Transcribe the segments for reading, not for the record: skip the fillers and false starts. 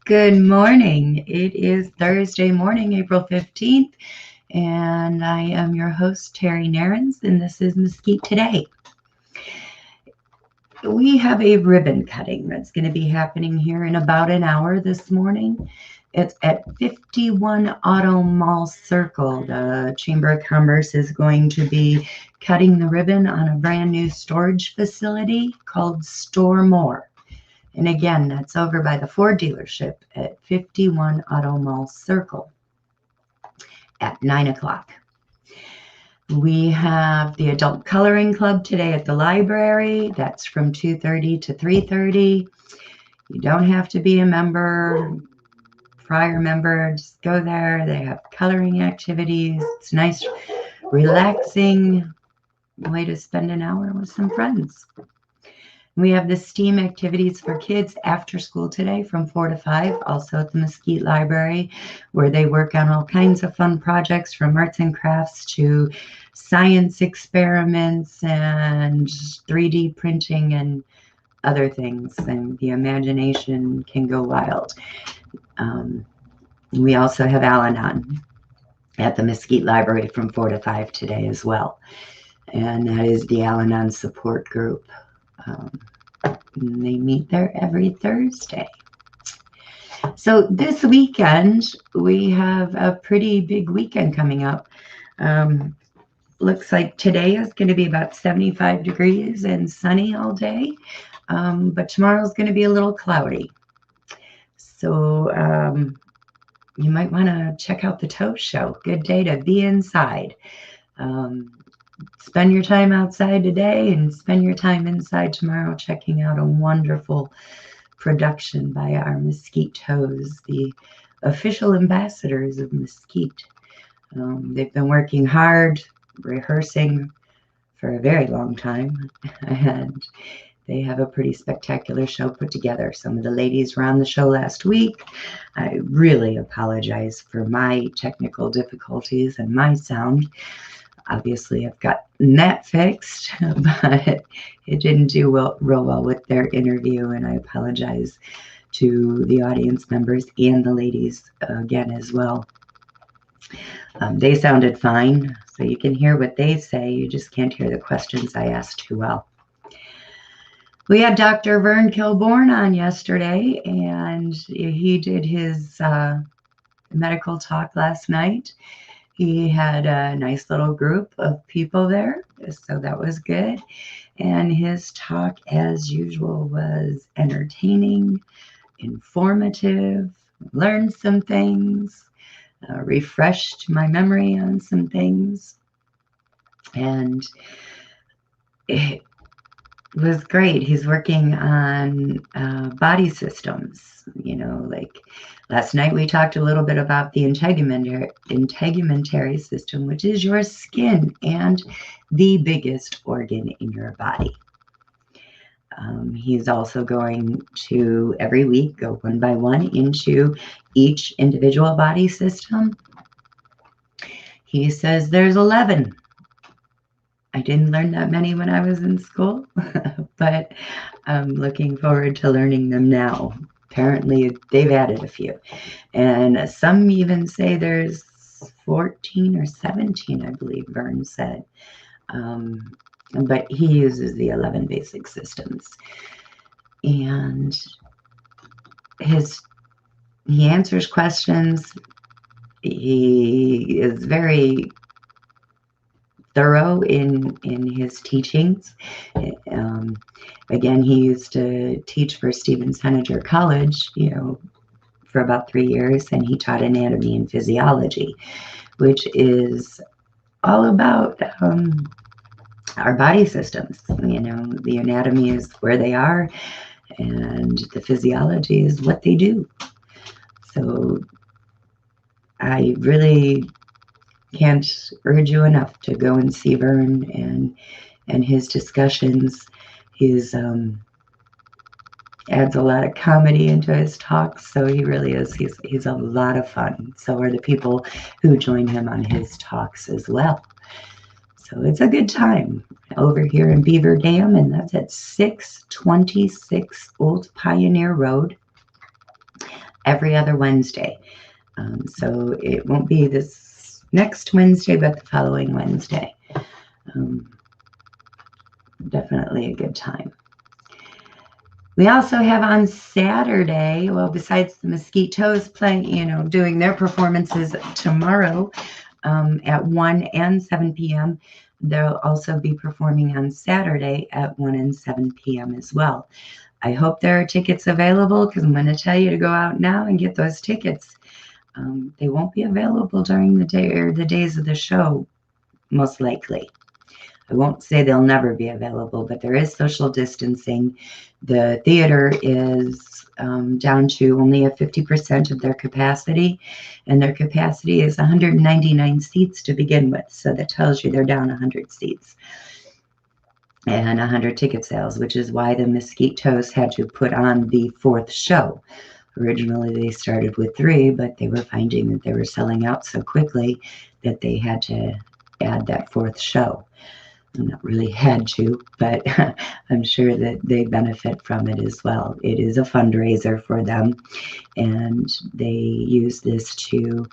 Good morning. It is Thursday morning, April 15th, and I am your host, Terry Narens, and this is Mesquite Today. We have a ribbon cutting that's going to be happening here in about an hour this morning. It's at 51 Auto Mall Circle. The Chamber of Commerce is going to be cutting the ribbon on a brand new storage facility called Store More. And again, that's over by the Ford dealership at 51 Auto Mall Circle at 9 o'clock. We have the Adult Coloring Club today at the library. That's from 2:30 to 3:30. You don't have to be a member, prior member. Just go there. They have coloring activities. It's a nice, relaxing way to spend an hour with some friends. We have the STEAM activities for kids after school today from 4 to 5, also at the Mesquite Library, where they work on all kinds of fun projects from arts and crafts to science experiments and 3D printing and other things. And the imagination can go wild. We also have Al-Anon at the Mesquite Library from 4 to 5 today as well. And that is the Al-Anon support group. They meet there every Thursday. So this weekend, we have a pretty big weekend coming up. Looks like today is going to be about 75 degrees and sunny all day, but tomorrow's going to be a little cloudy. So you might want to check out the Toast Show. Good day to be inside. Spend your time outside today and spend your time inside tomorrow checking out a wonderful production by our Mesquite Toes, the official ambassadors of Mesquite. They've been working hard, rehearsing for a very long time, and they have a pretty spectacular show put together. Some of the ladies were on the show last week. I really apologize for my technical difficulties and my sound. Obviously, I've gotten that fixed, but it didn't do real well with their interview, and I apologize to the audience members and the ladies again as well. They sounded fine, so you can hear what they say. You just can't hear the questions I asked too well. We had Dr. Vern Kilborn on yesterday, and he did his medical talk last night. He had a nice little group of people there, so that was good. And his talk, as usual, was entertaining, informative, learned some things, refreshed my memory on some things. And it was great. He's working on body systems, like last night we talked a little bit about the integumentary system, which is your skin and the biggest organ in your body. He's also going to every week go one by one into each individual body system. He says there's 11. I didn't learn that many when I was in school, but I'm looking forward to learning them now. Apparently, they've added a few. And some even say there's 14 or 17, I believe Vern said. But he uses the 11 basic systems. And he answers questions. He is very thorough in his teachings. Again, he used to teach for Stevens Henager College, for about 3 years, and he taught anatomy and physiology, which is all about our body systems. The anatomy is where they are, and the physiology is what they do. So I really can't urge you enough to go and see Vern and his discussions. He's adds a lot of comedy into his talks, so he really is. He's a lot of fun. So are the people who join him on his talks as well. So it's a good time over here in Beaver Dam, and that's at 626 Old Pioneer Road every other Wednesday. So it won't be this next Wednesday, but the following Wednesday. Definitely a good time. We also have on Saturday, well, besides the Mesquite Toes playing, doing their performances tomorrow at 1 and 7 p.m., they'll also be performing on Saturday at 1 and 7 p.m. as well. I hope there are tickets available, because I'm going to tell you to go out now and get those tickets. They won't be available during the day or the days of the show, most likely. I won't say they'll never be available, but there is social distancing. The theater is down to only a 50% of their capacity, and their capacity is 199 seats to begin with. So that tells you they're down 100 seats and 100 ticket sales, which is why the Mesquite Toast had to put on the 4th show. Originally, they started with 3, but they were finding that they were selling out so quickly that they had to add that 4th show. Not really had to, but I'm sure that they benefit from it as well. It is a fundraiser for them, and they use this to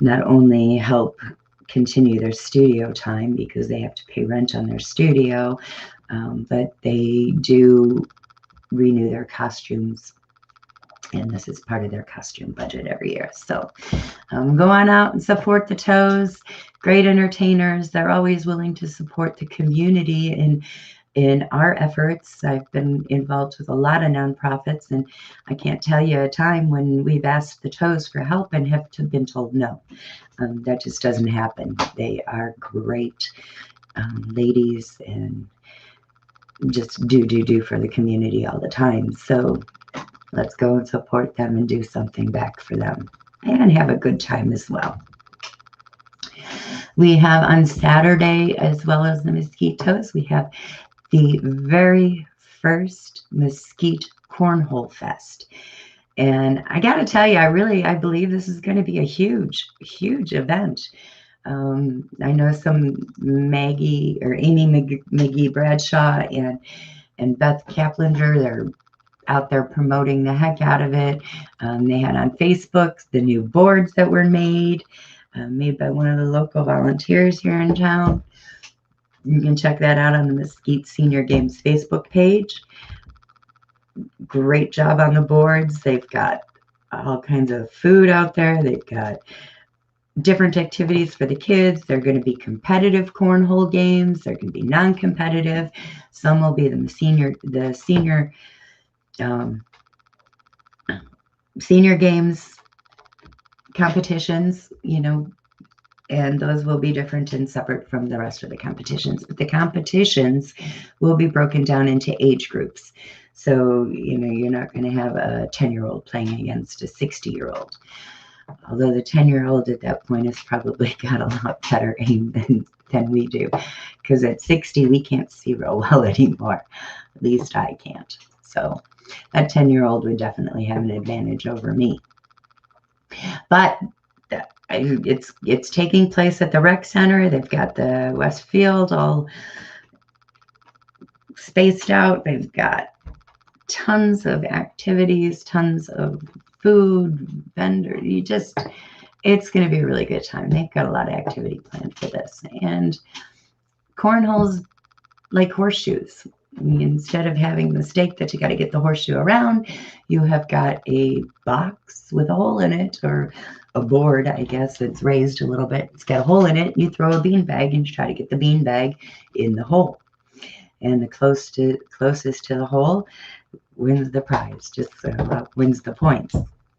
not only help continue their studio time, because they have to pay rent on their studio, but they do renew their costumes, and this is part of their costume budget every year. So go on out and support the Toes. Great entertainers. They're always willing to support the community in our efforts. I've been involved with a lot of nonprofits, and I can't tell you a time when we've asked the Toes for help and have been told no. That just doesn't happen. They are great ladies, and just do for the community all the time. So let's go and support them and do something back for them, and have a good time as well. We have on Saturday, as well as the Mesquite Toast, we have the very first Mesquite Cornhole Fest. And I got to tell you, I believe this is going to be a huge, huge event. I know some Amy McGee Bradshaw and Beth Kaplinger, they're out there promoting the heck out of it. They had on Facebook the new boards that were made by one of the local volunteers here in town. You can check that out on the Mesquite Senior Games Facebook page. Great job on the boards. They've got all kinds of food out there. They've got different activities for the kids. They're going to be competitive cornhole games. They're going to be non-competitive. Some will be the senior games competitions, and those will be different and separate from the rest of the competitions. But the competitions will be broken down into age groups. So, you're not going to have a 10-year-old playing against a 60-year-old. Although the 10-year-old at that point has probably got a lot better aim than we do. Because at 60, we can't see real well anymore. At least I can't. So that 10-year-old would definitely have an advantage over me. But it's taking place at the rec center. They've got the West Field all spaced out. They've got tons of activities, tons of food, vendors. It's going to be a really good time. They've got a lot of activity planned for this. And cornhole's like horseshoes. Instead of having the stake that you got to get the horseshoe around, you have got a box with a hole in it, or a board, I guess. It's raised a little bit. It's got a hole in it. You throw a bean bag and you try to get the bean bag in the hole. And the closest to the hole wins the prize, wins the points,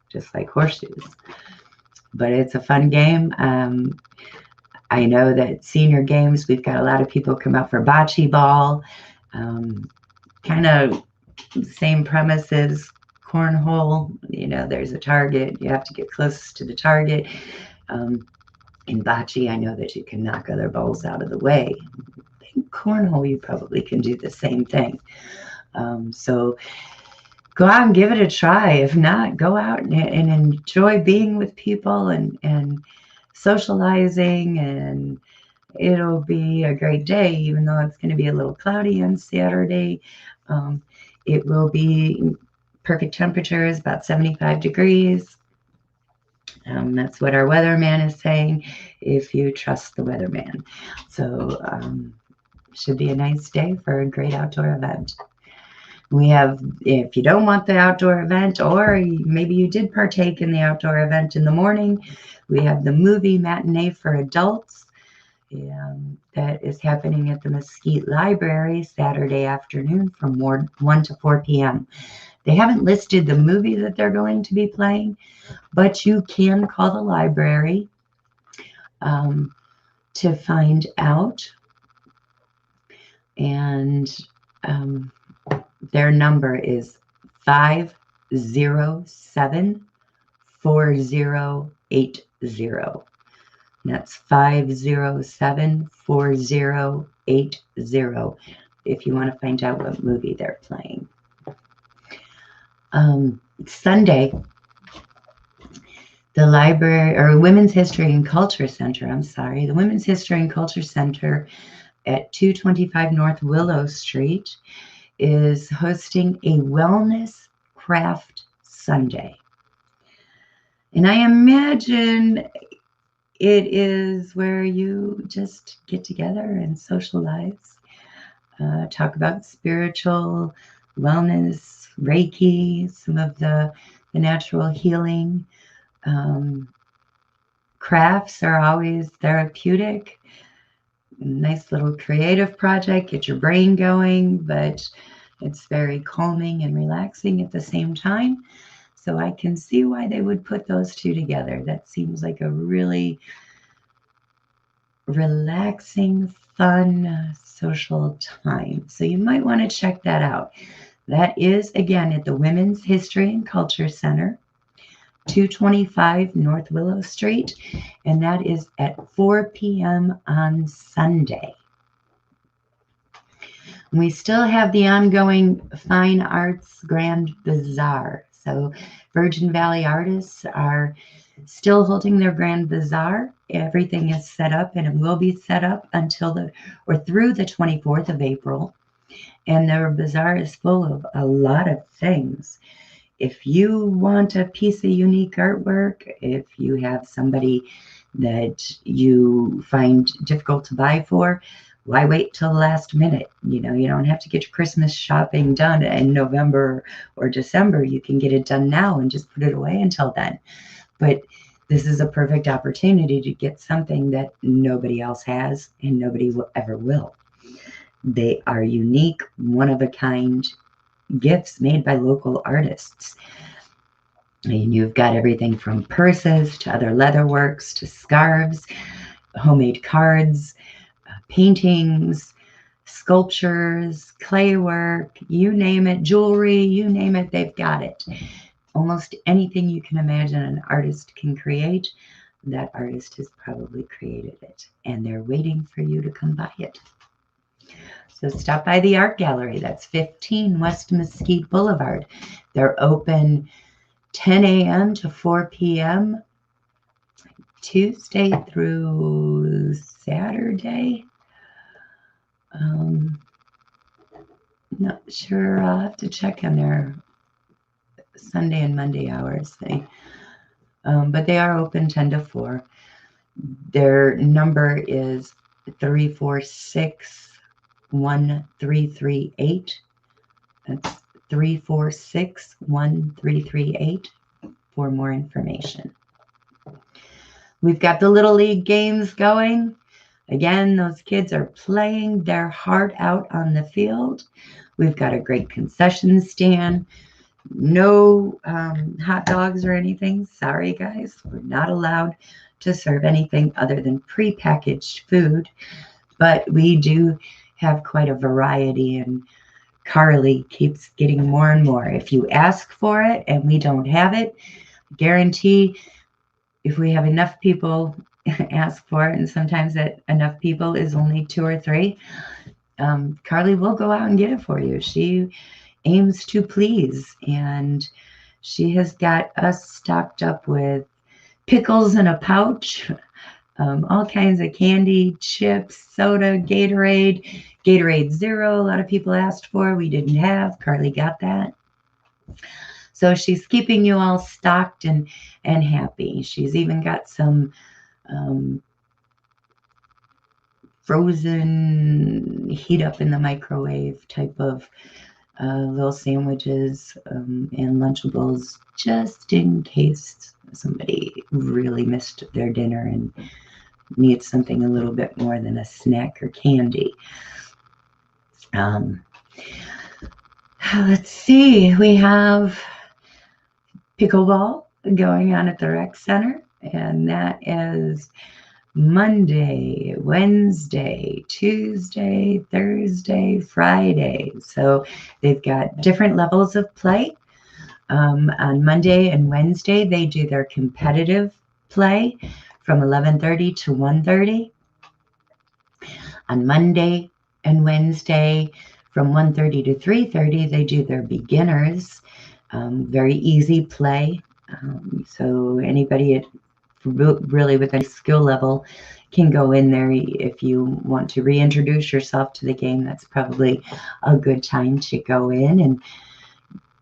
just like horseshoes. But it's a fun game. I know that senior games, we've got a lot of people come out for bocce ball. Kind of same premises, cornhole. There's a target. You have to get closest to the target. In bocce, I know that you can knock other balls out of the way. In cornhole, you probably can do the same thing. So go out and give it a try. If not, go out and enjoy being with people and socializing, and it'll be a great day, even though it's going to be a little cloudy on Saturday. It will be perfect temperatures, about 75 degrees. That's what our weatherman is saying, if you trust the weatherman. So should be a nice day for a great outdoor event. We have, if you don't want the outdoor event, or maybe you did partake in the outdoor event in the morning, we have the movie matinee for adults that is happening at the Mesquite Library Saturday afternoon from 1 to 4 p.m. They haven't listed the movie that they're going to be playing, but you can call the library to find out. And their number is 507-4080. That's 507-4080 if you want to find out what movie they're playing. Sunday, the library, or Women's History and Culture Center, the Women's History and Culture Center at 225 North Willow Street is hosting a Wellness Craft Sunday. And I imagine it is where you just get together and socialize, talk about spiritual wellness, Reiki, some of the natural healing. Crafts are always therapeutic. Nice little creative project, get your brain going, but it's very calming and relaxing at the same time. So I can see why they would put those two together. That seems like a really relaxing, fun, social time. So you might want to check that out. That is, again, at the Women's History and Culture Center, 225 North Willow Street, and that is at 4 p.m. on Sunday. We still have the ongoing Fine Arts Grand Bazaar. So Virgin Valley artists are still holding their Grand Bazaar. Everything is set up, and it will be set up until through the 24th of April. And their bazaar is full of a lot of things. If you want a piece of unique artwork, if you have somebody that you find difficult to buy for, why wait till the last minute? You don't have to get your Christmas shopping done in November or December. You can get it done now and just put it away until then. But this is a perfect opportunity to get something that nobody else has and nobody ever will. They are unique, one-of-a-kind gifts made by local artists. And you've got everything from purses to other leatherworks to scarves, homemade cards, paintings, sculptures, clay work, you name it, jewelry, you name it, they've got it. Almost anything you can imagine an artist can create, that artist has probably created it, and they're waiting for you to come buy it. So stop by the art gallery. That's 15 West Mesquite Boulevard. They're open 10 a.m. to 4 p.m. Tuesday through Saturday. Not sure. I'll have to check on their Sunday and Monday hours. But they are open 10 to 4. Their number is 346-1338. That's 346-1338 for more information. We've got the Little League games going. Again, those kids are playing their heart out on the field. We've got a great concession stand. No hot dogs or anything. Sorry, guys. We're not allowed to serve anything other than prepackaged food. But we do have quite a variety, and Carly keeps getting more and more. If you ask for it and we don't have it, guarantee if we have enough people ask for it, and sometimes that enough people is only 2 or 3, Carly will go out and get it for you. She aims to please, and she has got us stocked up with pickles in a pouch, all kinds of candy, chips, soda, Gatorade Zero. A lot of people asked for. We didn't have. Carly got that. So she's keeping you all stocked and happy. She's even got some frozen, heat up in the microwave type of little sandwiches and Lunchables, just in case somebody really missed their dinner and needs something a little bit more than a snack or candy. Let's see, we have pickleball going on at the rec center, and that is Monday, Wednesday, Tuesday, Thursday, Friday. So they've got different levels of play. On Monday and Wednesday, they do their competitive play from 11:30 to 1:30. On Monday and Wednesday, from 1:30 to 3:30, they do their beginners, very easy play. So anybody really with any skill level can go in there. If you want to reintroduce yourself to the game, that's probably a good time to go in and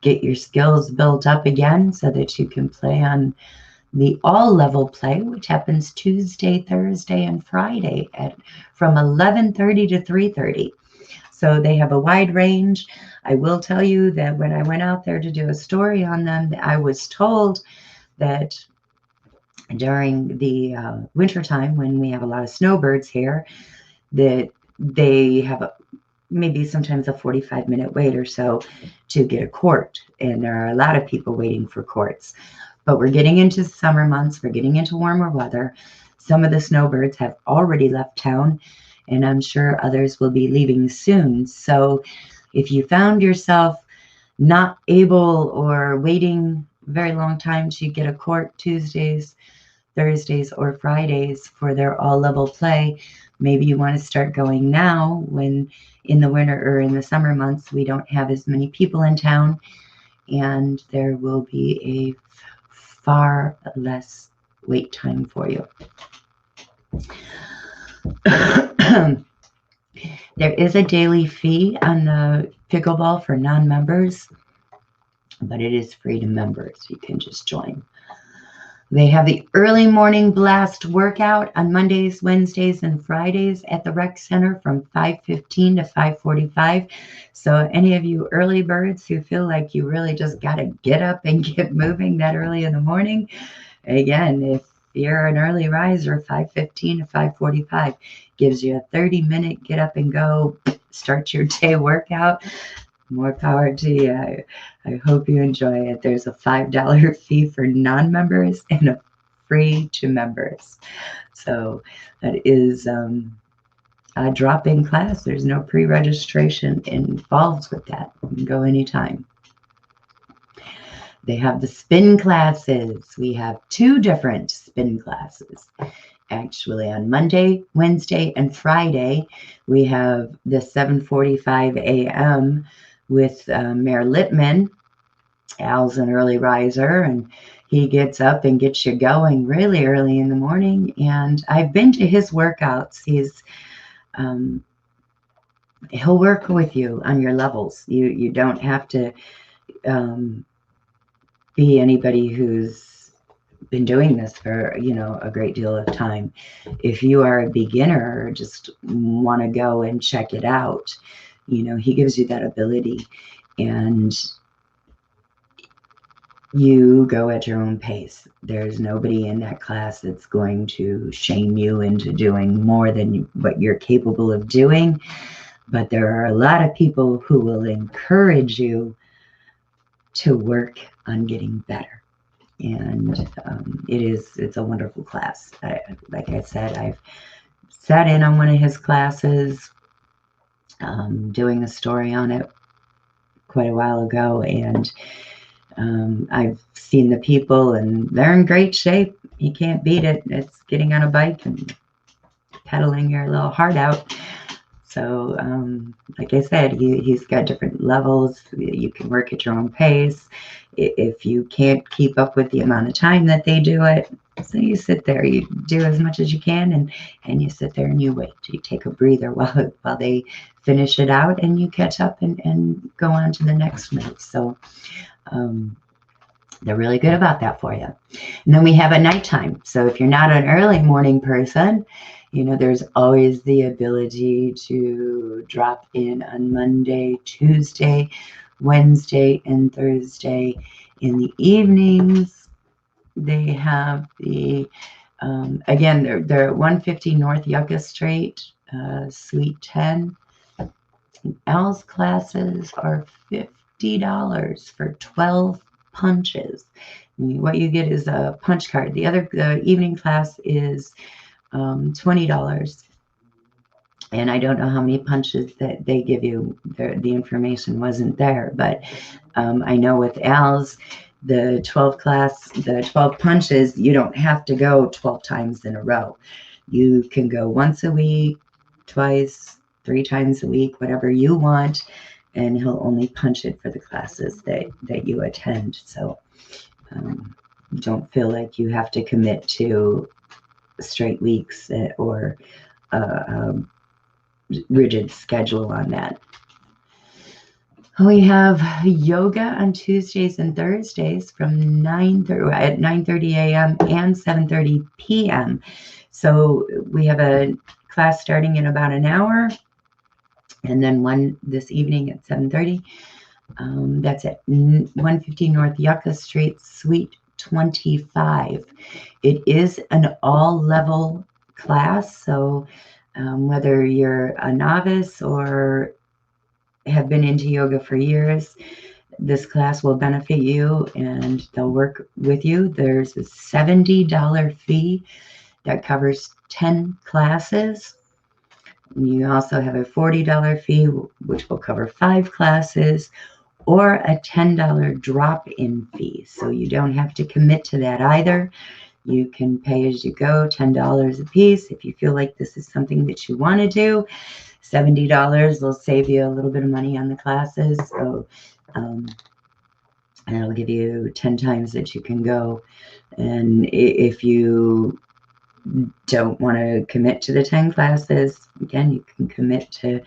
get your skills built up again so that you can play on the all-level play, which happens Tuesday, Thursday, and Friday from 11:30 to 3:30. So they have a wide range. I will tell you that when I went out there to do a story on them, I was told that during the wintertime, when we have a lot of snowbirds here, that they have maybe sometimes a 45-minute wait or so to get a court. And there are a lot of people waiting for courts. But we're getting into summer months. We're getting into warmer weather. Some of the snowbirds have already left town, and I'm sure others will be leaving soon. So if you found yourself not able or waiting a very long time to get a court Tuesdays, Thursdays, or Fridays for their all-level play, maybe you want to start going now when in the winter or in the summer months we don't have as many people in town, and there will be a far less wait time for you. There is a daily fee on the pickleball for non-members, but it is free to members. You can just join. They have the early morning blast workout on Mondays, Wednesdays, and Fridays at the rec center from 5:15 to 5:45. So any of you early birds who feel like you really just got to get up and get moving that early in the morning, again, if you're an early riser, 5:15 to 5:45 gives you a 30-minute get up and go, start your day workout. More power to you. I hope you enjoy it. There's a $5 fee for non-members and a free to members. So that is a drop-in class. There's no pre-registration involved with that. You can go anytime. They have the spin classes. We have 2 different spin classes. Actually, on Monday, Wednesday, and Friday, we have the 7:45 a.m. with Mayor Littman. Al's an early riser, and he gets up and gets you going really early in the morning. And I've been to his workouts. He'll work with you on your levels. You don't have to be anybody who's been doing this for a great deal of time. If you are a beginner or just want to go and check it out, he gives you that ability, and you go at your own pace. There's nobody in that class that's going to shame you into doing more than what you're capable of doing. But there are a lot of people who will encourage you to work on getting better. And it's a wonderful class. Like I said, I've sat in on one of his classes, doing a story on it quite a while ago, and I've seen the people, and they're in great shape. You can't beat it. It's getting on a bike and pedaling your little heart out. So, like I said, he's got different levels. You can work at your own pace. If you can't keep up with the amount of time that they do it, so you sit there, you do as much as you can, and you sit there and you wait. You take a breather while they finish it out, and you catch up and go on to the next move. So They're really good about that for you. And then we have a nighttime. So if you're not an early morning person, there's always the ability to drop in on Monday, Tuesday, Wednesday, and Thursday in the evenings. They have again, they're at 150 North Yucca Street, Suite 10. Al's classes are $50 for 12 punches. What you get is a punch card. The evening class is $20. And I don't know how many punches that they give you. The information wasn't there, but I know with Al's, the 12 punches, you don't have to go 12 times in a row. You can go once a week, twice, 3 times a week, whatever you want, and he'll only punch it for the classes that you attend. So don't feel like you have to commit to straight weeks or rigid schedule on that. We have yoga on Tuesdays and Thursdays from 9:30 a.m. and 7:30 p.m. So we have a class starting in about an hour, and then one this evening at 7:30. That's at 150 North Yucca Street, Suite 25. It is an all-level class, so whether you're a novice or have been into yoga for years, this class will benefit you and they'll work with you. There's a $70 fee that covers 10 classes. You also have a $40 fee, which will cover 5 classes, or a $10 drop-in fee. So you don't have to commit to that either. You can pay as you go, $10 a piece. If you feel like this is something that you want to do, $70 will save you a little bit of money on the classes. So and it'll give you 10 times that you can go. And if you don't want to commit to the 10 classes, again, you can commit to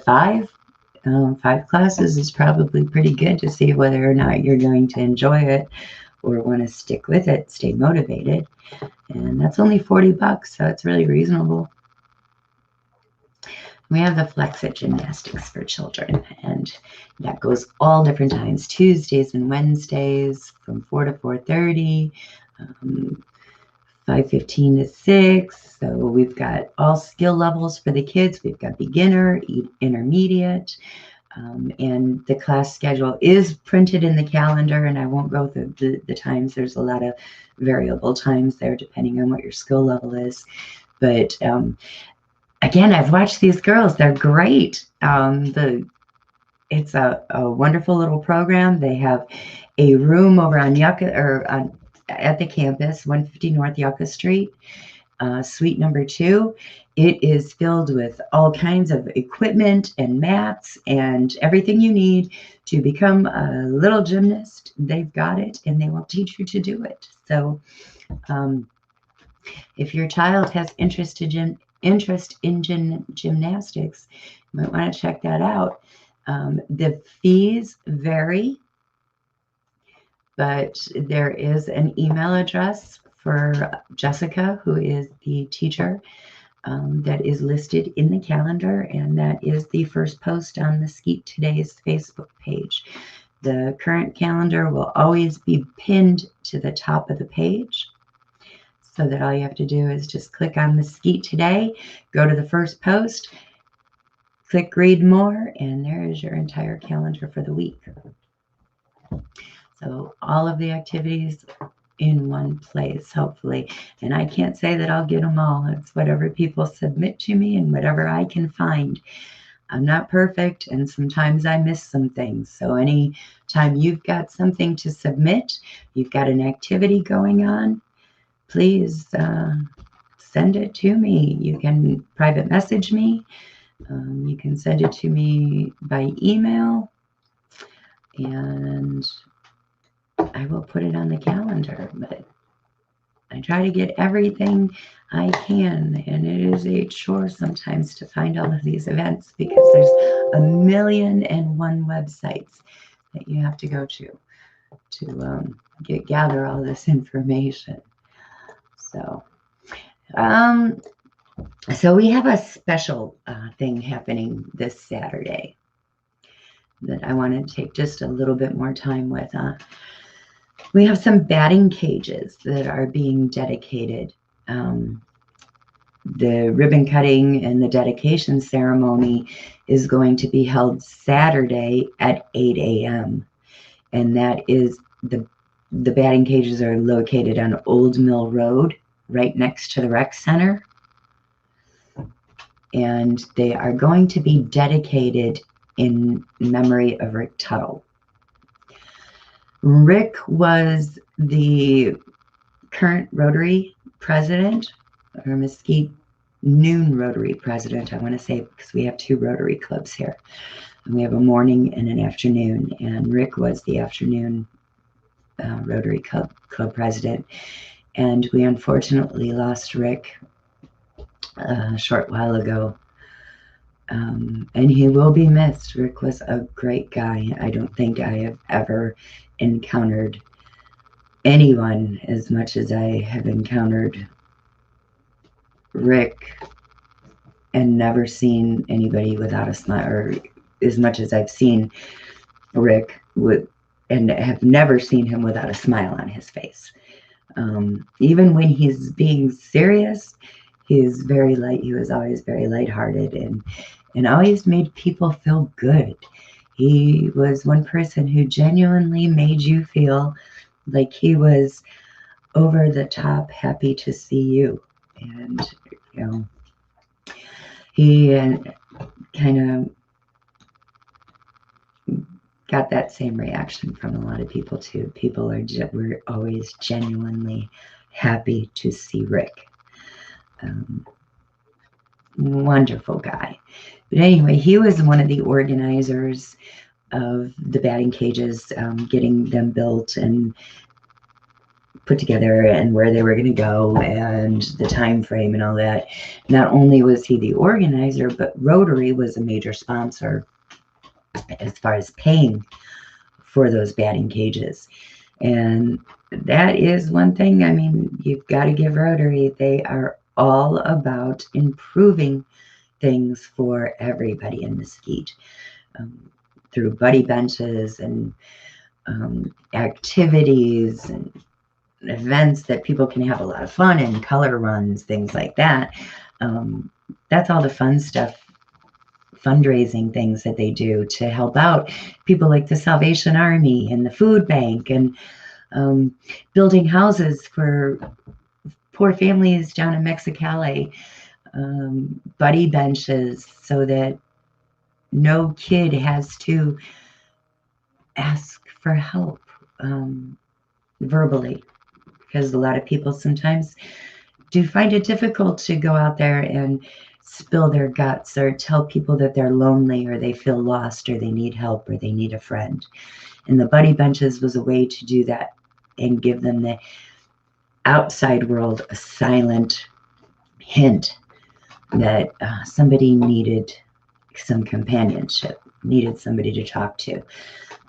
5. 5 classes is probably pretty good to see whether or not you're going to enjoy it or want to stick with it, stay motivated. And that's only $40, so it's really reasonable. We have the Flex-It gymnastics for children, and that goes all different times, Tuesdays and Wednesdays from 4 to 4:30, 5:15 to 6. So we've got all skill levels for the kids. We've got beginner, intermediate, and the class schedule is printed in the calendar, and I won't go through the times. There's a lot of variable times there depending on what your skill level is. But again, I've watched these girls. They're great. It's a wonderful little program. They have a room over on at the campus, 150 North Yucca Street, suite number 2. It is filled with all kinds of equipment and mats and everything you need to become a little gymnast. They've got it, and they will teach you to do it. So if your child has interest in gymnastics, you might want to check that out. The fees vary, but there is an email address for Jessica, who is the teacher, that is listed in the calendar, and that is the first post on Mesquite Today's Facebook page. The current calendar will always be pinned to the top of the page, so that all you have to do is just click on Mesquite Today, go to the first post, click read more, and there is your entire calendar for the week. So all of the activities in one place, hopefully. And I can't say that I'll get them all. It's whatever people submit to me and whatever I can find. I'm not perfect, and sometimes I miss some things. So anytime you've got something to submit, you've got an activity going on, please send it to me. You can private message me. You can send it to me by email, and I will put it on the calendar. But I try to get everything I can, and it is a chore sometimes to find all of these events because there's 1,000,001 websites that you have to go to gather all this information. So, um, so we have a special thing happening this Saturday that I want to take just a little bit more time with. We have some batting cages that are being dedicated. The ribbon cutting and the dedication ceremony is going to be held Saturday at 8 a.m. And that is the batting cages are located on Old Mill Road, right next to the rec center. And they are going to be dedicated in memory of Rick Tuttle. Rick was the current Rotary president, or Mesquite Noon Rotary president, I want to say, because we have two Rotary clubs here. And we have a morning and an afternoon, and Rick was the afternoon Rotary Club president. And we unfortunately lost Rick a short while ago. And he will be missed. Rick was a great guy. I don't think I have ever encountered anyone as much as I have encountered Rick and never seen anybody without a smile, or as much as I've seen Rick and have never seen him without a smile on his face. Even when he's being serious, he was always very lighthearted and always made people feel good. He was one person who genuinely made you feel like he was over the top happy to see you. And, he kind of got that same reaction from a lot of people too. People were always genuinely happy to see Rick. Wonderful guy. But anyway, he was one of the organizers of the batting cages, getting them built and put together and where they were going to go and the time frame and all that. Not only was he the organizer, but Rotary was a major sponsor as far as paying for those batting cages. And that is one thing, I mean, you've got to give Rotary. They are all about improving things for everybody in Mesquite, through buddy benches and activities and events that people can have a lot of fun and color runs, things like that. That's all the fun stuff, fundraising things that they do to help out people like the Salvation Army and the food bank, and building houses for poor families down in Mesquite, buddy benches so that no kid has to ask for help verbally, because a lot of people sometimes do find it difficult to go out there and spill their guts or tell people that they're lonely or they feel lost or they need help or they need a friend. And the buddy benches was a way to do that and give them the outside world a silent hint that somebody needed some companionship, needed somebody to talk to.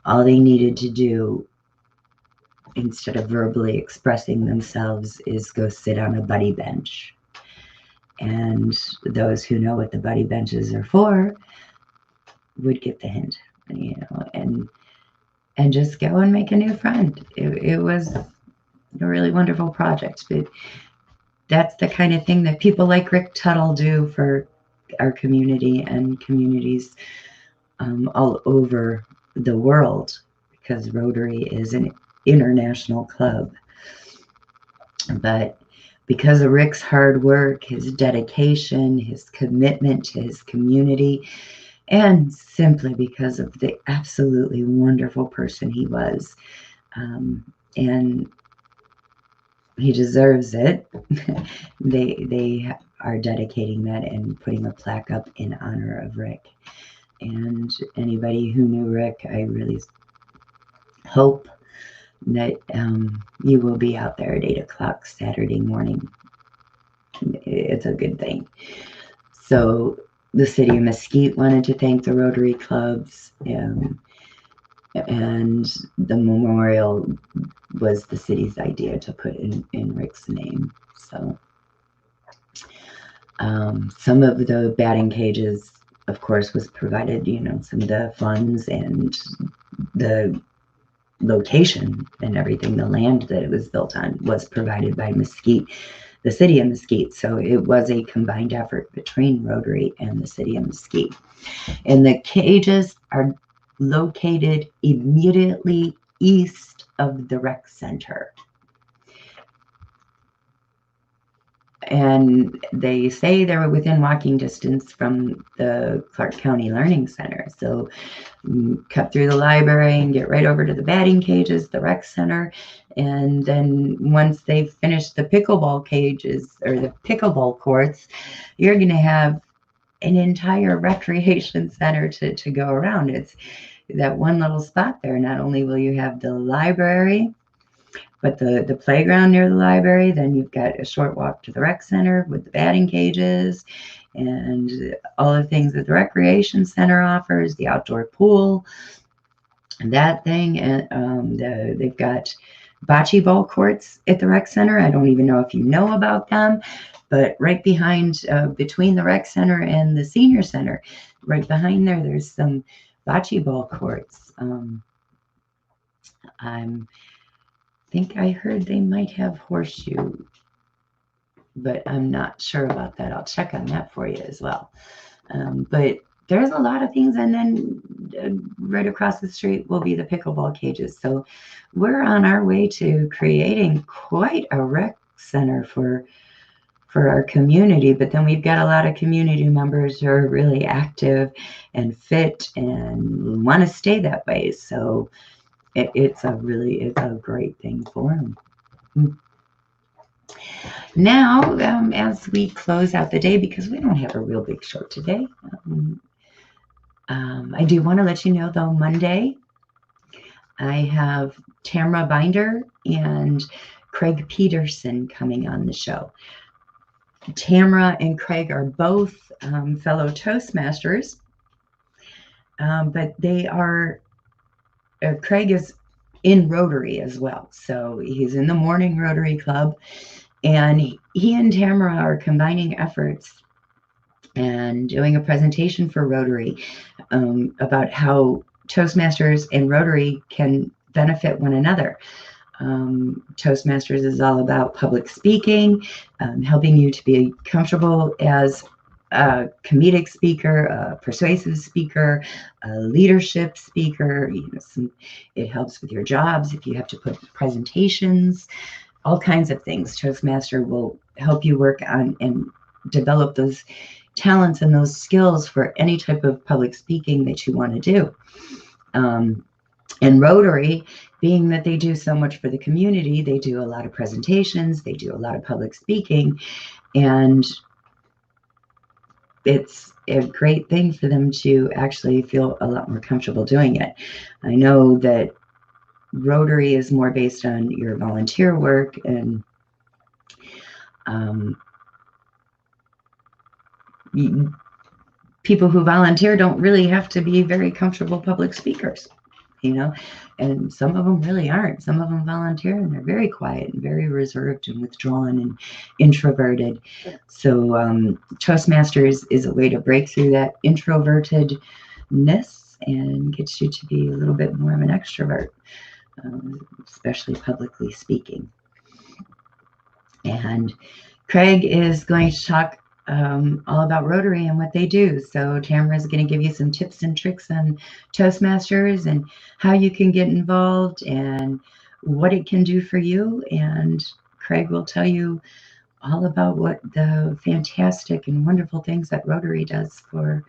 All they needed to do, instead of verbally expressing themselves, is go sit on a buddy bench. And those who know what the buddy benches are for would get the hint, and just go and make a new friend. It was a really wonderful project. But that's the kind of thing that people like Rick Tuttle do for our community and communities all over the world, because Rotary is an international club. But because of Rick's hard work, his dedication, his commitment to his community, and simply because of the absolutely wonderful person he was, and he deserves it, they are dedicating that and putting a plaque up in honor of Rick. And anybody who knew Rick, I really hope that you will be out there at 8 o'clock Saturday morning. It's a good thing. So the city of Mesquite wanted to thank the Rotary clubs, And the memorial was the city's idea to put in Rick's name. So some of the batting cages, of course, was provided, some of the funds and the location and everything, the land that it was built on was provided by Mesquite, the city of Mesquite. So it was a combined effort between Rotary and the city of Mesquite. And the cages are located immediately east of the rec center. And they say they're within walking distance from the Clark County Learning Center. So cut through the library and get right over to the batting cages, the rec center. And then once they've finished the pickleball cages or the pickleball courts, you're going to have an entire recreation center to go around. It's that one little spot there. Not only will you have the library, but the playground near the library, then you've got a short walk to the rec center with the batting cages and all the things that the recreation center offers, the outdoor pool, and that thing. And they've got bocce ball courts at the rec center. I don't even know if you know about them, but right behind, between the rec center and the senior center, right behind there, there's some bocce ball courts. I think I heard they might have horseshoe, but I'm not sure about that. I'll check on that for you as well. But there's a lot of things, and then right across the street will be the pickleball cages. So we're on our way to creating quite a rec center for our community. But then we've got a lot of community members who are really active and fit and want to stay that way. So it's a great thing for them. Now, as we close out the day, because we don't have a real big show today, I do want to let you know, though, Monday, I have Tamara Binder and Craig Peterson coming on the show. Tamara and Craig are both fellow Toastmasters, but they are, Craig is in Rotary as well. So he's in the morning Rotary Club, and he and Tamara are combining efforts and doing a presentation for Rotary about how Toastmasters and Rotary can benefit one another. Toastmasters is all about public speaking, helping you to be comfortable as a comedic speaker, a persuasive speaker, a leadership speaker. It helps with your jobs if you have to put presentations, all kinds of things. Toastmaster will help you work on and develop those talents and those skills for any type of public speaking that you want to do. And Rotary, being that they do so much for the community, they do a lot of presentations, they do a lot of public speaking, and it's a great thing for them to actually feel a lot more comfortable doing it. I know that Rotary is more based on your volunteer work, and people who volunteer don't really have to be very comfortable public speakers, and some of them really aren't. Some of them volunteer and they're very quiet and very reserved and withdrawn and introverted. So Toastmasters is a way to break through that introvertedness and gets you to be a little bit more of an extrovert, especially publicly speaking. And Craig is going to talk all about Rotary and what they do. So Tamara is going to give you some tips and tricks on Toastmasters and how you can get involved and what it can do for you. And Craig will tell you all about what the fantastic and wonderful things that Rotary does for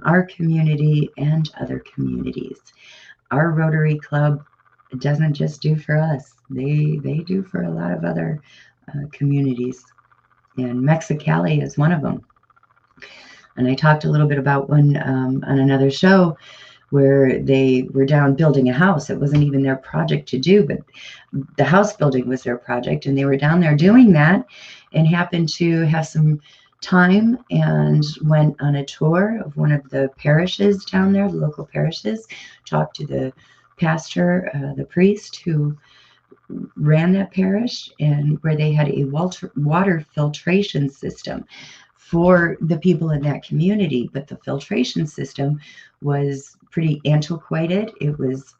our community and other communities. Our Rotary Club doesn't just do for us. They do for a lot of other communities. And Mesquite is one of them. And I talked a little bit about one on another show where they were down building a house. It wasn't even their project to do, but the house building was their project. And they were down there doing that and happened to have some time and went on a tour of one of the parishes down there, the local parishes, talked to the pastor, the priest who ran that parish, and where they had a water filtration system for the people in that community. But the filtration system was pretty antiquated. It was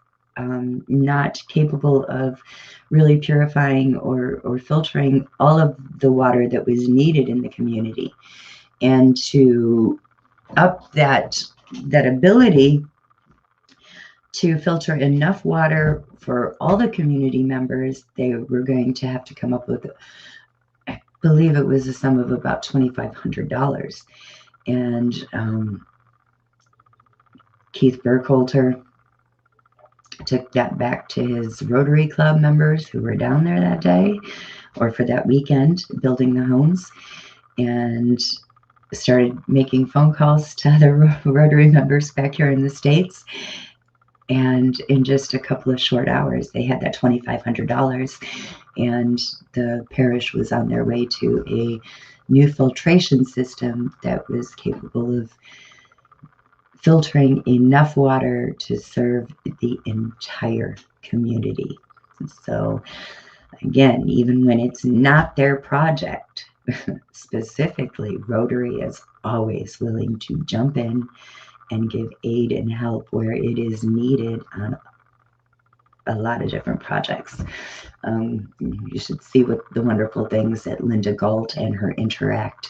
not capable of really purifying or filtering all of the water that was needed in the community. And to up that ability to filter enough water for all the community members, they were going to have to come up with, I believe it was a sum of about $2,500. And Keith Burkholter took that back to his Rotary Club members who were down there that day or for that weekend building the homes, and started making phone calls to other Rotary members back here in the States. And in just a couple of short hours, they had that $2,500, and the parish was on their way to a new filtration system that was capable of filtering enough water to serve the entire community. So again, even when it's not their project, specifically, Rotary is always willing to jump in and give aid and help where it is needed on a lot of different projects. You should see what the wonderful things that Linda Galt and her Interact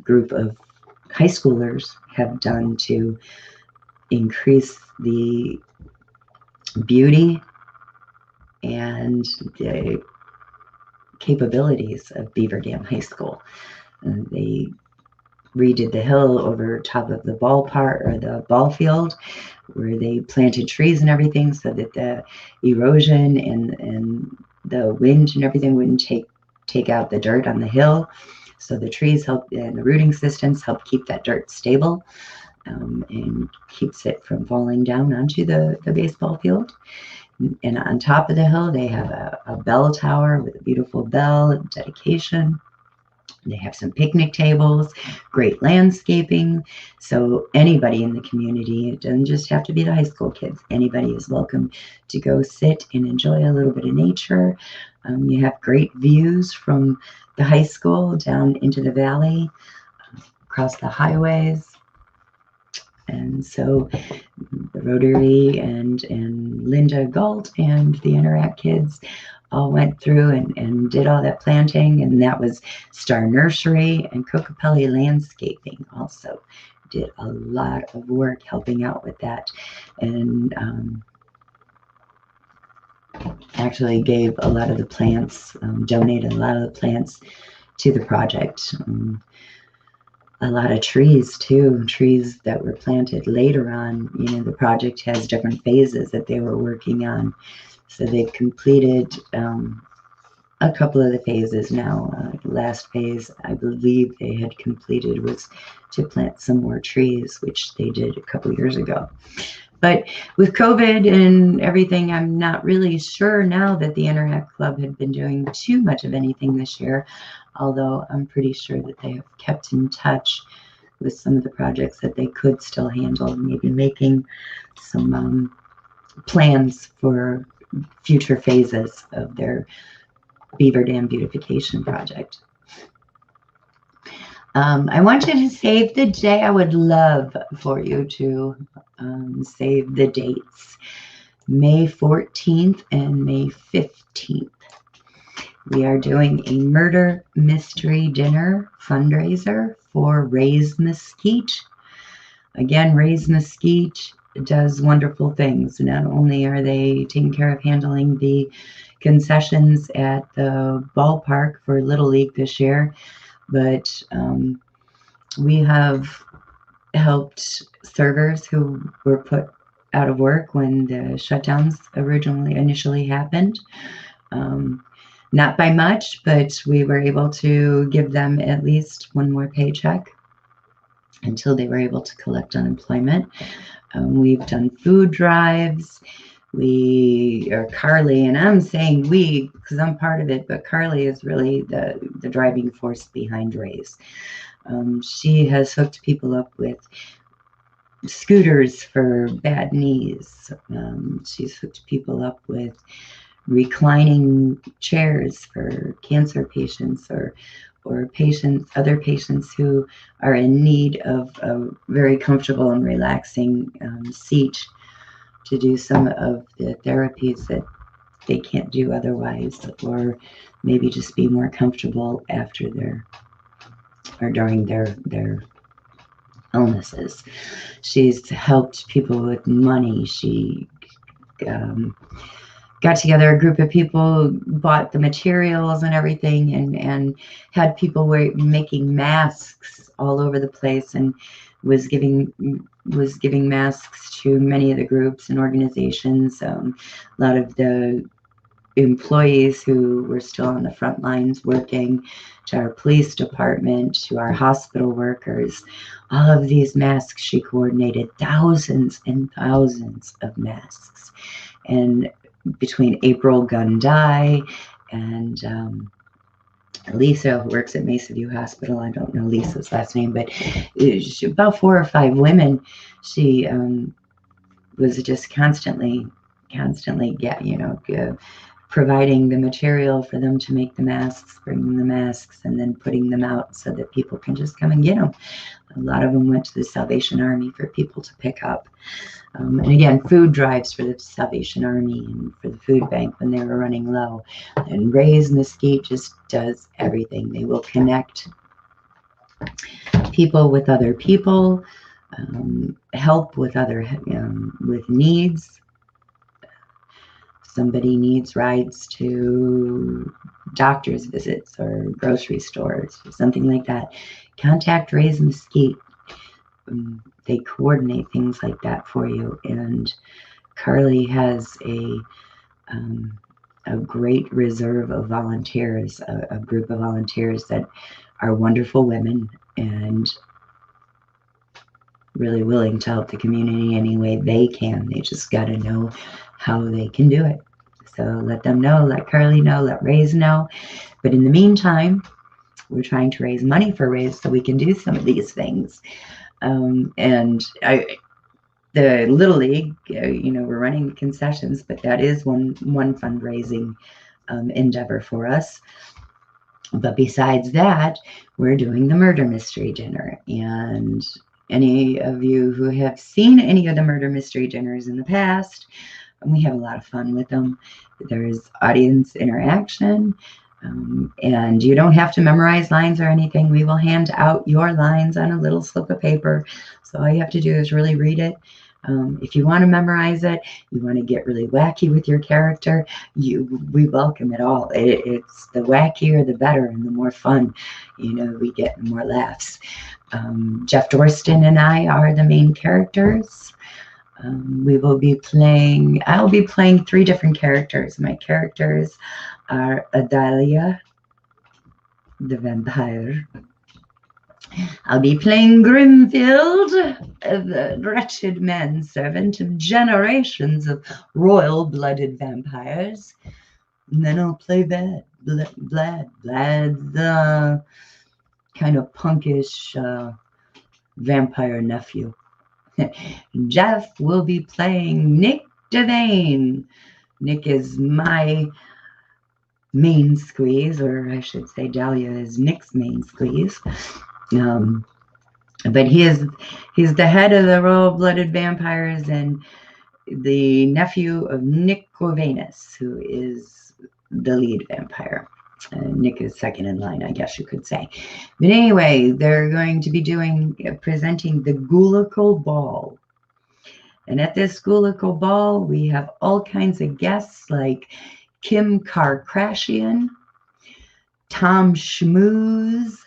group of high schoolers have done to increase the beauty and the capabilities of Beaver Dam High School. They redid the hill over top of the ballpark or the ball field, where they planted trees and everything so that the erosion and the wind and everything wouldn't take out the dirt on the hill. So the trees help, and the rooting systems help keep that dirt stable, and keeps it from falling down onto the baseball field. And on top of the hill, they have a bell tower with a beautiful bell dedication. They have some picnic tables, great landscaping. So anybody in the community, it doesn't just have to be the high school kids. Anybody is welcome to go sit and enjoy a little bit of nature. You have great views from the high school down into the valley, across the highways. And so the Rotary and Linda Galt and the Interact kids all went through and did all that planting, and that was Star Nursery and Kokopelli Landscaping also did a lot of work helping out with that, and actually gave a lot of the plants, donated a lot of the plants to the project. A lot of trees too, trees that were planted later on. The project has different phases that they were working on. So they've completed a couple of the phases now. Last phase, I believe they had completed, was to plant some more trees, which they did a couple years ago. But with COVID and everything, I'm not really sure now that the Interact Club had been doing too much of anything this year, although I'm pretty sure that they have kept in touch with some of the projects that they could still handle, maybe making some plans for future phases of their Beaver Dam beautification project. I want you to save the day. I would love for you to save the dates. May 14th and May 15th. We are doing a murder mystery dinner fundraiser for Raise Mesquite. Again, Raise Mesquite does wonderful things. Not only are they taking care of handling the concessions at the ballpark for Little League this year, but we have helped servers who were put out of work when the shutdowns initially happened. Not by much, but we were able to give them at least one more paycheck until they were able to collect unemployment. We've done food drives. we, or Carly, and I'm saying we because I'm part of it, but Carly is really the driving force behind Raise. She has hooked people up with scooters for bad knees. She's hooked people up with reclining chairs for cancer patients, or other patients who are in need of a very comfortable and relaxing seat to do some of the therapies that they can't do otherwise, or maybe just be more comfortable after or during their illnesses. She's helped people with money. She got together a group of people, bought the materials and everything, and had people making masks all over the place, and was giving masks to many of the groups and organizations. A lot of the employees who were still on the front lines working, to our police department, to our hospital workers. All of these masks, she coordinated thousands and thousands of masks. And between April Gundai and Lisa, who works at Mesa View Hospital, I don't know Lisa's last name, but about 4 or 5 women, she was just constantly providing the material for them to make the masks, bringing the masks, and then putting them out so that people can just come and get them. A lot of them went to the Salvation Army for people to pick up. And again, food drives for the Salvation Army and for the food bank when they were running low. And Raise Mesquite just does everything. They will connect people with other people, help with with needs. Somebody needs rides to doctor's visits or grocery stores or something like that. Contact Raise Mesquite. They coordinate things like that for you. And Carly has a great reserve of volunteers, a group of volunteers that are wonderful women and really willing to help the community any way they can. They just got to know how they can do it. So let them know, let Carly know, let Raise know. But in the meantime, we're trying to raise money for Raise so we can do some of these things. The Little League, we're running concessions, but that is one fundraising endeavor for us. But besides that, we're doing the murder mystery dinner. And any of you who have seen any of the murder mystery dinners in the past, we have a lot of fun with them. There's audience interaction. And you don't have to memorize lines or anything. We will hand out your lines on a little slip of paper. So all you have to do is really read it. If you want to memorize it, you want to get really wacky with your character, we welcome it all. It's the wackier, the better, and the more fun, we get more laughs. Jeff Dorston and I are the main characters. I'll be playing 3 different characters. My characters are Adalia, the vampire. I'll be playing Grimfield, the wretched manservant of generations of royal-blooded vampires. And then I'll play Vlad, the kind of punkish vampire nephew. Jeff will be playing Nick Devane. Nick is my main squeeze, or I should say Dahlia is Nick's main squeeze. But he's the head of the royal-blooded vampires and the nephew of Nick Corvinus, who is the lead vampire. Nick is second in line, I guess you could say. But anyway, they're going to be presenting the Ghoulical Ball. And at this Ghoulical Ball, we have all kinds of guests like Kim Kardashian, Tom Schmooze.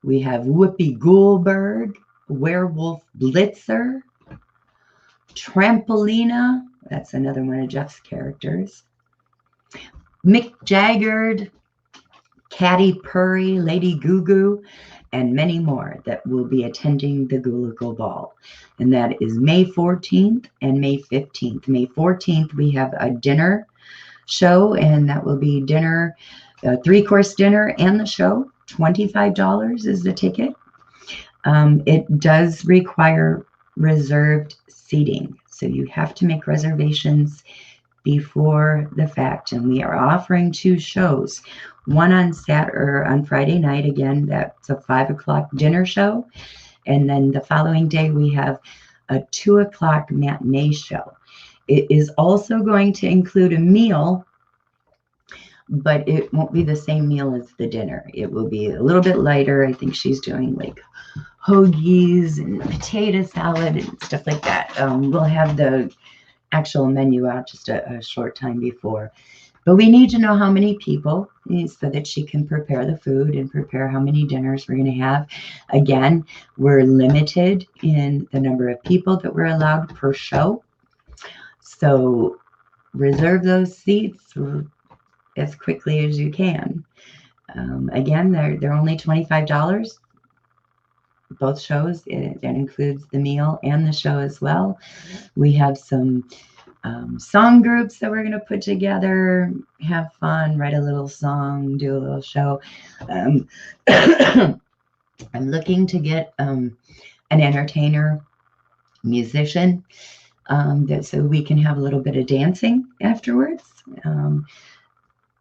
We have Whoopi Goldberg, Werewolf Blitzer, Trampolina. That's another one of Jeff's characters. Mick Jagger, Katy Perry, Lady Goo Goo, and many more that will be attending the Gulical Ball. And that is May 14th and May 15th. May 14th, we have a dinner show, and that will be dinner, a 3-course dinner and the show. $25 is the ticket. It does require reserved seating, so you have to make reservations before the fact. And we are offering 2 shows, one on on Friday night. Again, that's a 5 o'clock dinner show, and then the following day we have a 2 o'clock matinee show. It is also going to include a meal, but it won't be the same meal as the dinner. It will be a little bit lighter. I think she's doing like hoagies and potato salad and stuff like that. We'll have the actual menu out just a short time before. But we need to know how many people, so that she can prepare the food and prepare how many dinners we're going to have. Again, we're limited in the number of people that we're allowed per show. So reserve those seats as quickly as you can. Again, they're only $25. Both shows. That includes the meal and the show as well. We have some song groups that we're going to put together, have fun, write a little song, do a little show. I'm looking to get an entertainer, musician, so we can have a little bit of dancing afterwards.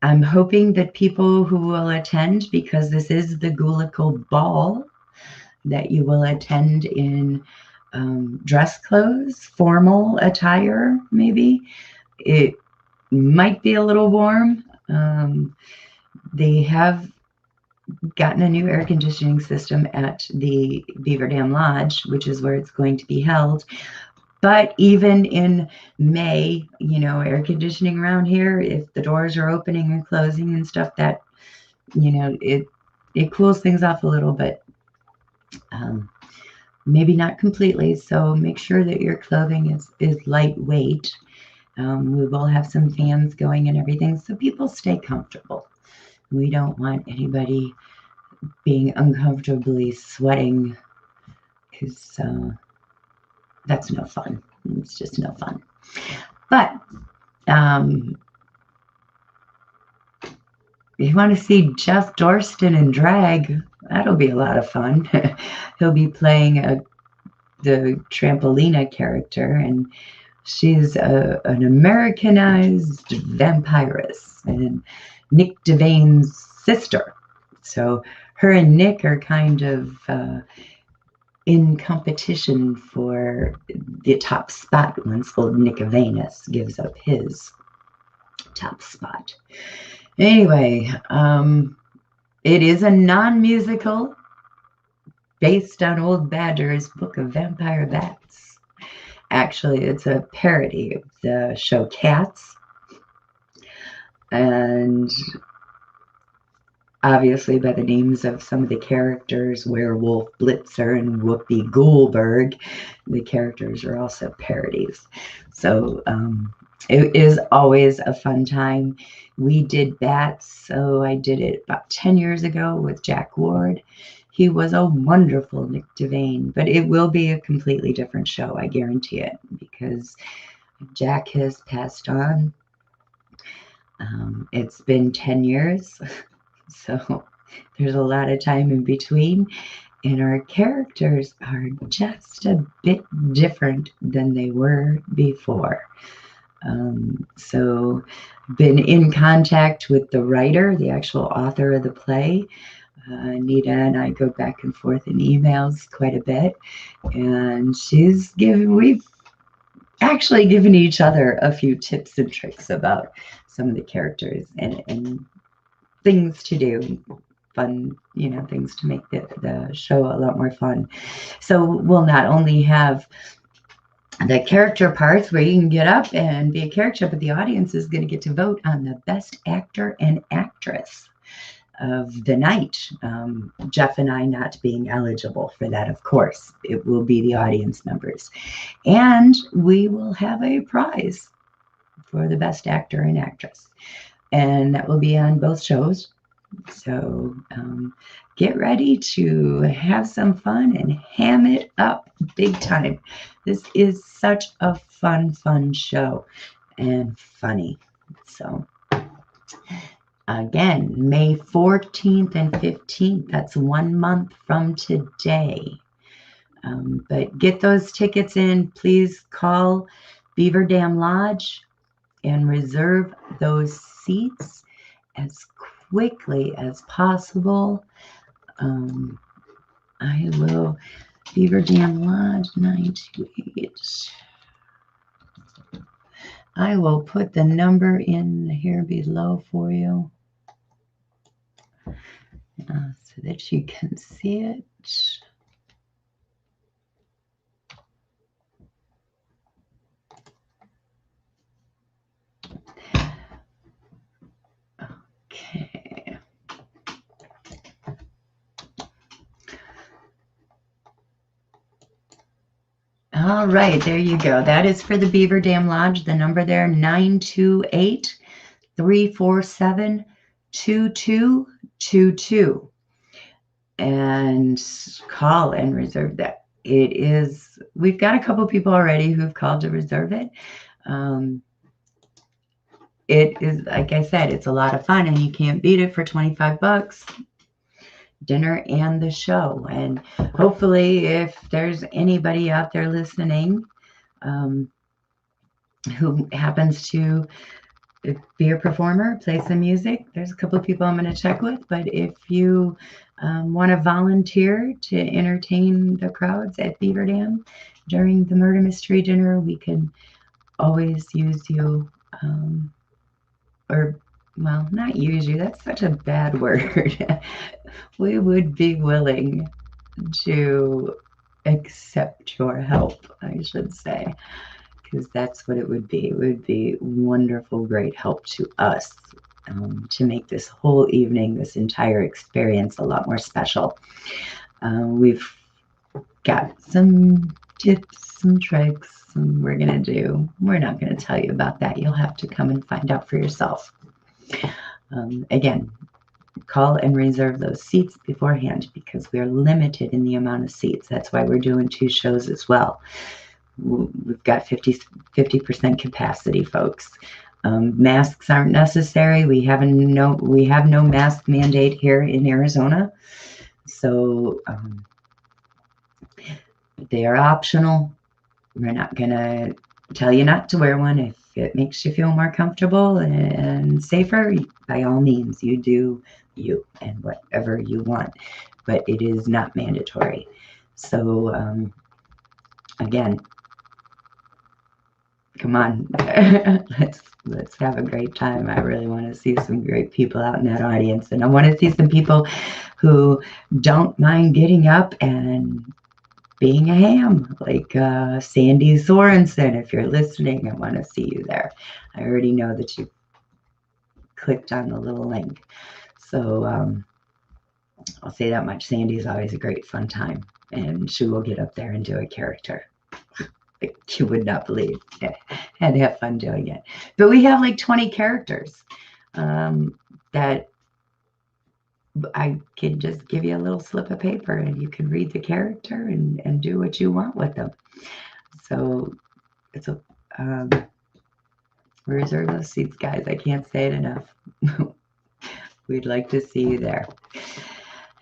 I'm hoping that people who will attend, because this is the Gulical Ball, that you will attend in dress clothes, formal attire, maybe. It might be a little warm. They have gotten a new air conditioning system at the Beaver Dam Lodge, which is where it's going to be held. But even in May, air conditioning around here, if the doors are opening and closing and stuff, that, it cools things off a little bit. Maybe not completely, so make sure that your clothing is lightweight. We will have some fans going and everything, so people stay comfortable. We don't want anybody being uncomfortably sweating, because that's no fun. It's just no fun. But if you want to see Jeff Dorston in drag, that'll be a lot of fun. He'll be playing the Trampolina character, and she's an Americanized vampiress and Nick Devane's sister. So her and Nick are kind of in competition for the top spot once old Nick Avanus gives up his top spot. Anyway, it is a non-musical based on Old Badger's Book of Vampire Bats. Actually, it's a parody of the show Cats. And obviously by the names of some of the characters, Werewolf Blitzer and Whoopi Goldberg, the characters are also parodies. So it is always a fun time. We did Bats, so I did it about 10 years ago with Jack Ward. He was a wonderful Nick Devane, but it will be a completely different show, I guarantee it, because Jack has passed on. It's been 10 years, so there's a lot of time in between, and our characters are just a bit different than they were before. So been in contact with the writer, the actual author of the play. Nita and I go back and forth in emails quite a bit, and we've actually given each other a few tips and tricks about some of the characters and things to do, fun, things to make the show a lot more fun. So we'll not only have the character parts where you can get up and be a character, but the audience is going to get to vote on the best actor and actress of the night. Jeff and I not being eligible for that, of course. It will be the audience members. And we will have a prize for the best actor and actress. And that will be on both shows. So get ready to have some fun and ham it up big time. This is such a fun show and funny. So again, May 14th and 15th, that's 1 month from today. But get those tickets in. Please call Beaver Dam Lodge and reserve those seats as quickly as possible. I will, Beaver Dam Lodge 928. I will put the number in here below for you so that you can see it. Okay. All right, there you go. That is for the Beaver Dam Lodge. The number there, 928-347-2222. And call and reserve that. We've got a couple people already who've called to reserve it. It is, like I said, it's a lot of fun, and you can't beat it for $25. Dinner and the show. And hopefully, if there's anybody out there listening who happens to be a performer, play some music, there's a couple of people I'm going to check with. But if you want to volunteer to entertain the crowds at Beaver Dam during the murder mystery dinner, we can always use you. Well, not use you. That's such a bad word. We would be willing to accept your help, I should say, because that's what it would be. It would be wonderful, great help to us to make this whole evening, this entire experience a lot more special. We've got some tips, some tricks, and we're going to do. We're not going to tell you about that. You'll have to come and find out for yourself. Again, call and reserve those seats beforehand because we are limited in the amount of seats. That's why we're doing 2 shows as well. We've got 50% capacity, folks. Masks aren't necessary. We have no mask mandate here in Arizona, so they are optional. We're not gonna tell you not to wear one. If it makes you feel more comfortable and safer, by all means, you do you and whatever you want, but it is not mandatory. So again, come on, let's have a great time. I really want to see some great people out in that audience, and I want to see some people who don't mind getting up and being a ham, like Sandy Sorensen. If you're listening, I want to see you there. I already know that you clicked on the little link. So I'll say that much. Sandy's always a great fun time, and she will get up there and do a character. You would not believe. And have fun doing it. But we have like 20 characters that I can just give you a little slip of paper and you can read the character and do what you want with them. So it's reserve those seats, guys. I can't say it enough. We'd like to see you there.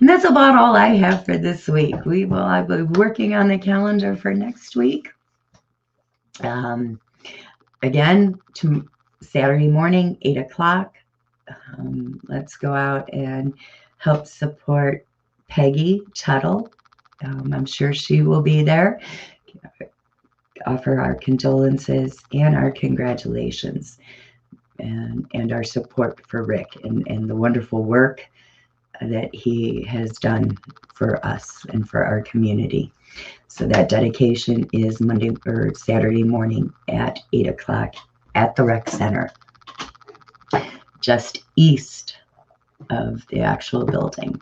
And that's about all I have for this week. I'll be working on the calendar for next week. Again, Saturday morning, 8 o'clock. Let's go out and help support Peggy Tuttle. I'm sure she will be there. Offer our condolences and our congratulations and our support for Rick and the wonderful work that he has done for us and for our community. So that dedication is Saturday morning at 8 o'clock at the Rec Center, just east of the actual building.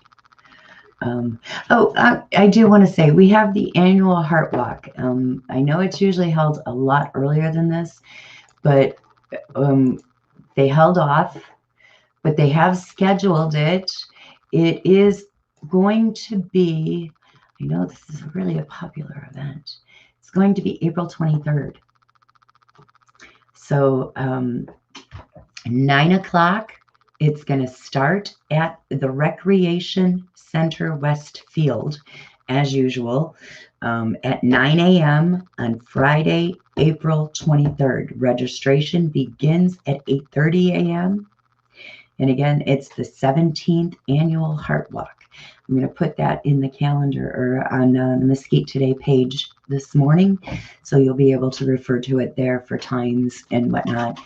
I do want to say we have the annual Heart Walk. I know it's usually held a lot earlier than this, but they held off but they have scheduled it. It is going to be, I know this is really a popular event. It's going to be April 23rd. So 9 o'clock, it's going to start at the Recreation Center West Field, as usual, at 9 a.m. on Friday, April 23rd. Registration begins at 8:30 a.m. And again, it's the 17th annual Heart Walk. I'm going to put that in the calendar or on the Mesquite Today page this morning, so you'll be able to refer to it there for times and whatnot.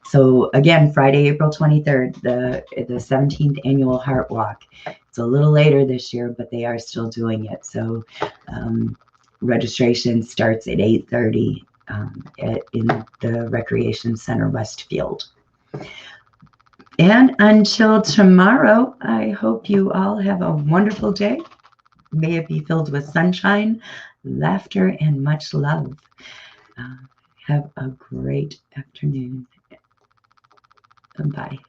So again, Friday, April 23rd, the 17th annual Heart Walk. It's a little later this year, but they are still doing it. So registration starts at 8:30 in the Recreation Center Westfield. And until tomorrow, I hope you all have a wonderful day. May it be filled with sunshine, laughter, and much love. Have a great afternoon. Bye.